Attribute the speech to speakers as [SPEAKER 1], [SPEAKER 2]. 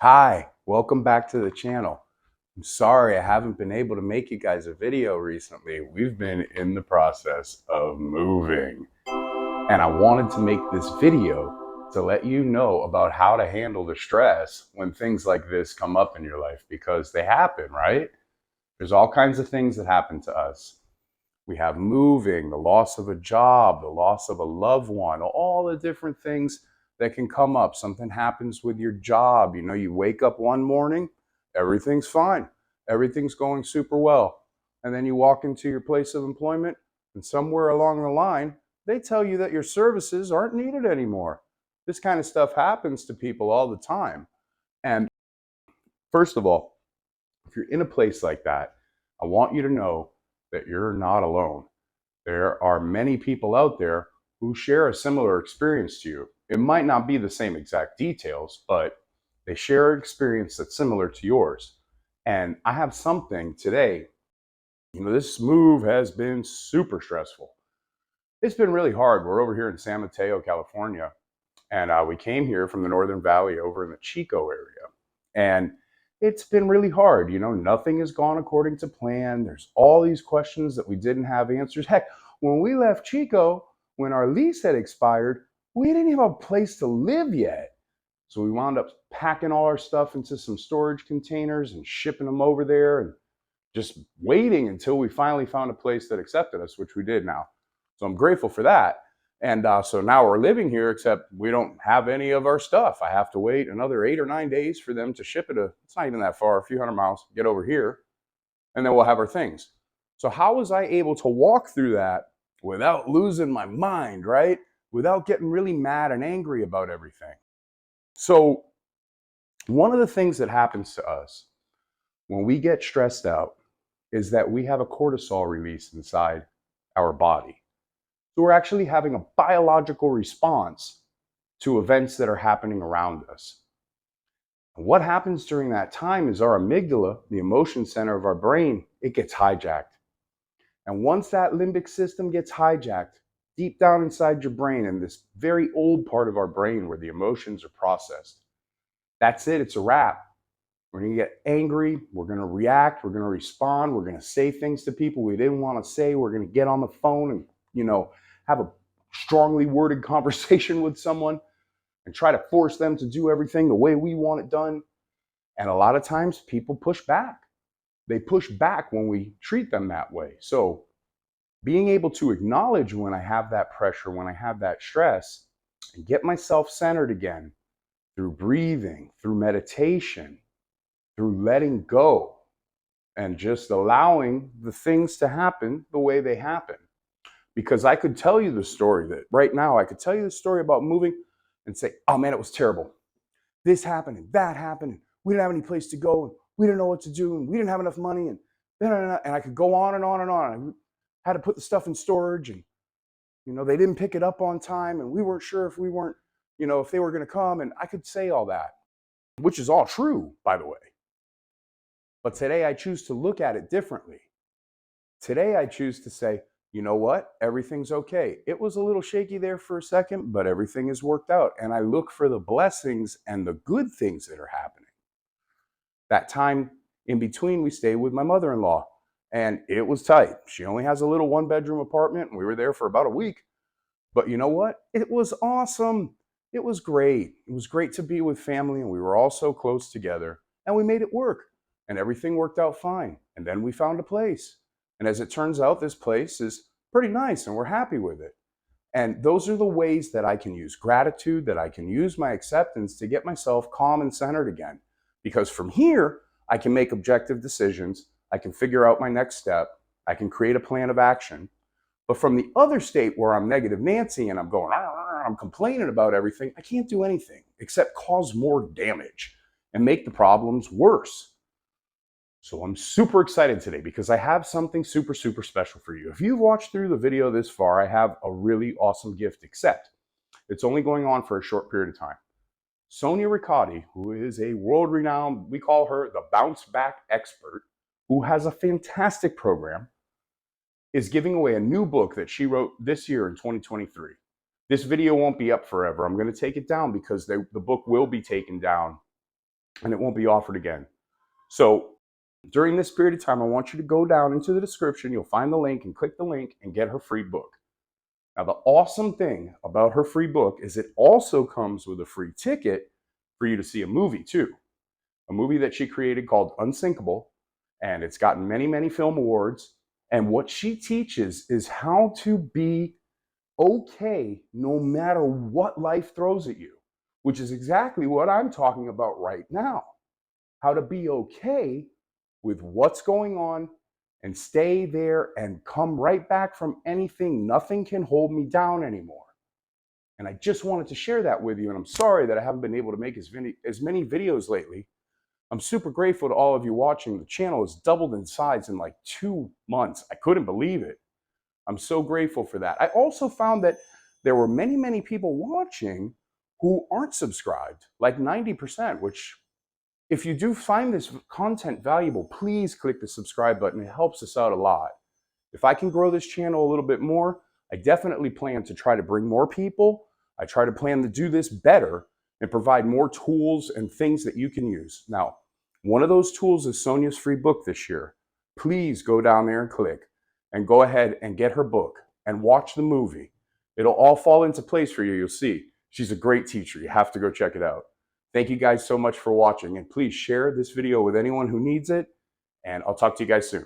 [SPEAKER 1] Hi, welcome back to the channel. I'm sorry I haven't been able to make you guys a video recently. We've been in the process of moving, and I wanted to make this video to let you know about how to handle the stress when things like this come up in your life, because they happen, right? There's all kinds of things that happen to us. We have moving, the loss of a job, the loss of a loved one, all the different things that can come up. Something happens with your job. You wake up one morning, everything's fine, everything's going super well. And then you walk into your place of employment, and somewhere along the line, they tell you that your services aren't needed anymore. This kind of stuff happens to people all the time. And first of all, if you're in a place like that, I want you to know that you're not alone. There are many people out there who share a similar experience to you. It might not be the same exact details, but they share an experience that's similar to yours. And I have something today. This move has been super stressful. It's been really hard. We're over here in San Mateo, California, and we came here from the Northern Valley over in the Chico area. And it's been really hard. Nothing has gone according to plan. There's all these questions that we didn't have answers. Heck, when we left Chico, when our lease had expired, we didn't have a place to live yet. So we wound up packing all our stuff into some storage containers and shipping them over there and just waiting until we finally found a place that accepted us, which we did now. So I'm grateful for that. And so now we're living here, except we don't have any of our stuff. I have to wait another 8 or 9 days for them to ship it. It's not even that far, a few hundred miles, get over here, and then we'll have our things. So how was I able to walk through that without losing my mind, right? Without getting really mad and angry about everything? So one of the things that happens to us when we get stressed out is that we have a cortisol release inside our body. So we're actually having a biological response to events that are happening around us. And what happens during that time is our amygdala, the emotion center of our brain, it gets hijacked. And once that limbic system gets hijacked, deep down inside your brain, in this very old part of our brain where the emotions are processed, that's it, it's a wrap. We're going to get angry, we're going to react, we're going to respond, we're going to say things to people we didn't want to say, we're going to get on the phone and, have a strongly worded conversation with someone and try to force them to do everything the way we want it done. And a lot of times people push back. They push back when we treat them that way. So being able to acknowledge when I have that pressure, when I have that stress, and get myself centered again through breathing, through meditation, through letting go, and just allowing the things to happen the way they happen. Because I could tell you the story that right now, I could tell you the story about moving and say, oh man, it was terrible. This happened and that happened. And we didn't have any place to go and we didn't know what to do and we didn't have enough money. And I could go on and on and on. I had to put the stuff in storage and, they didn't pick it up on time and we weren't sure if if they were going to come. And I could say all that, which is all true, by the way. But today I choose to look at it differently. Today I choose to say, you know what? Everything's okay. It was a little shaky there for a second, but everything is worked out. And I look for the blessings and the good things that are happening. That time in between, we stayed with my mother-in-law, and it was tight. She only has a little one-bedroom apartment, and we were there for about a week. But you know what? It was awesome. It was great. It was great to be with family, and we were all so close together, and we made it work, and everything worked out fine. And then we found a place. And as it turns out, this place is pretty nice and we're happy with it. And those are the ways that I can use gratitude, that I can use my acceptance to get myself calm and centered again. Because from here, I can make objective decisions. I can figure out my next step. I can create a plan of action. But from the other state where I'm negative Nancy and I'm going, I'm complaining about everything, I can't do anything except cause more damage and make the problems worse. So I'm super excited today because I have something super, super special for you. If you've watched through the video this far, I have a really awesome gift, except it's only going on for a short period of time. Sonia Ricotti, who is a world-renowned, we call her the bounce back expert, who has a fantastic program, is giving away a new book that she wrote this year in 2023. This video won't be up forever. I'm going to take it down because the book will be taken down and it won't be offered again. So during this period of time, I want you to go down into the description. You'll find the link and click the link and get her free book. Now, the awesome thing about her free book is it also comes with a free ticket for you to see a movie too. A movie that she created called Unsinkable, and it's gotten many, many film awards. And what she teaches is how to be okay no matter what life throws at you, which is exactly what I'm talking about right now. How to be okay with what's going on and stay there and come right back from anything. Nothing can hold me down anymore. And I just wanted to share that with you. And I'm sorry that I haven't been able to make as many videos lately. I'm super grateful to all of you watching. The channel has doubled in size in like 2 months. I couldn't believe it. I'm so grateful for that. I also found that there were many, many people watching who aren't subscribed, like 90%, which if you do find this content valuable, please click the subscribe button. It helps us out a lot. If I can grow this channel a little bit more, I definitely plan to try to bring more people. I try to plan to do this better and provide more tools and things that you can use. Now, one of those tools is Sonia's free book this year. Please go down there and click and go ahead and get her book and watch the movie. It'll all fall into place for you. You'll see. She's a great teacher. You have to go check it out. Thank you guys so much for watching, and please share this video with anyone who needs it, and I'll talk to you guys soon.